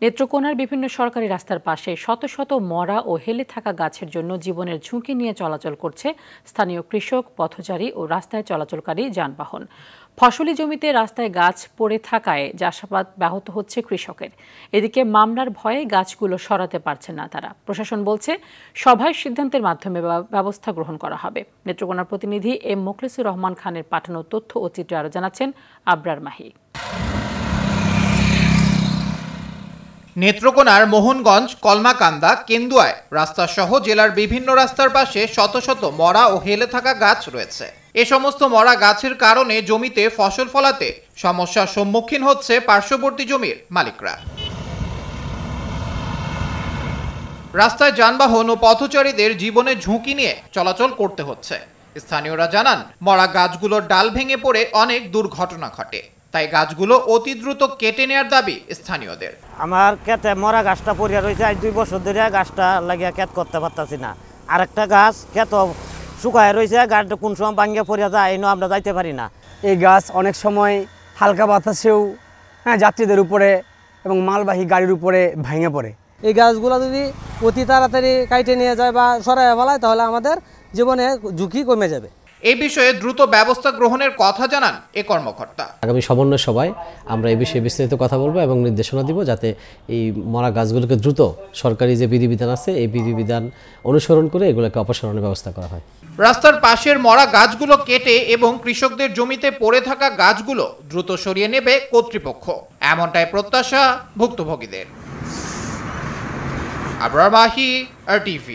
নেত্রকোনার বিভিন্ন সরকারি রাস্তার পাশে শত শত মরা ও হেলে থাকা গাছের জন্য জীবনের ঝুঁকি নিয়ে চলাচল করছে স্থানীয় কৃষক, পথচারী ও রাস্তায় চলাচলকারী যানবাহন। ফসলি জমিতে রাস্তায় গাছ পড়ে থাকায় চাষাবাদ ব্যাহত হচ্ছে কৃষকের। এদিকে মামলার ভয়ে গাছগুলো সরাতে পারছেন না তারা। প্রশাসন বলছে সভায় সিদ্ধান্তের মাধ্যমে ব্যবস্থা গ্রহণ করা হবে। নেত্রকোনার প্রতিনিধি এম মোখলেসুর রহমান খানের পাঠানো তথ্য ও চিত্রে আরও জানাচ্ছেন আবরার মাহি। নেত্রকোনার মোহনগঞ্জ, কলমাকান্দা, কেন্দুয়ায় রাস্তাসহ জেলার বিভিন্ন রাস্তার পাশে শত শত মরা ও হেলে থাকা গাছ রয়েছে। এ সমস্ত মরা গাছের কারণে জমিতে ফসল ফলাতে সমস্যার সম্মুখীন হচ্ছে পার্শ্ববর্তী জমির মালিকরা। রাস্তায় যানবাহন ও পথচারীদের জীবনের ঝুঁকি নিয়ে চলাচল করতে হচ্ছে। স্থানীয়রা জানান, মরা গাছগুলোর ডাল ভেঙে পড়ে অনেক দুর্ঘটনা ঘটে। তাই গাছগুলো অতি দ্রুত কেটে নেওয়ার দাবি স্থানীয়দের। আমার ক্ষেতে মরা গাছটা পড়িয়া রয়েছে, আজ 2 বছর ধরে গাছটা লাগিয়া ক্ষেত করতে পারতাছি না। আরেকটা গাছ ক্ষেত শুকায় রয়েছে, গাছটা কোন সময় ভাঙিয়া পড়িয়া যায় এনে আমরা যাইতে পারি না। এই গাছ অনেক সময় হালকা বাতাসেও যাত্রীদের উপরে এবং মালবাহী গাড়ির উপরে ভেঙে পড়ে। এই গাছগুলো যদি অতি তাড়াতাড়ি কাটে নিয়ে যায় বা সরাইয়া ফেলায় তাহলে আমাদের জীবনে ঝুঁকি কমে যাবে। এই বিষয়ে দ্রুত ব্যবস্থা গ্রহণের কথা জানান এ কর্মকর্তা। আগামী সমন্বয় সভায় আমরা এই বিষয়ে বিস্তারিত কথা বলবো এবং নির্দেশনা দিব যাতে এই মরা গাছগুলোকে দ্রুত সরকারি যে বিধিবিধান আছে এই বিধিবিধান অনুসরণ করে এগুলোকে অপসারণের ব্যবস্থা করা হয়। রাস্তার পাশের মরা গাছগুলো কেটে এবং কৃষকদের জমিতে পড়ে থাকা গাছগুলো দ্রুত সরিয়ে নেবে কর্তৃপক্ষ, এমনটাই প্রত্যাশা ভুক্তভোগীদের। আবরার মাহি, RTV।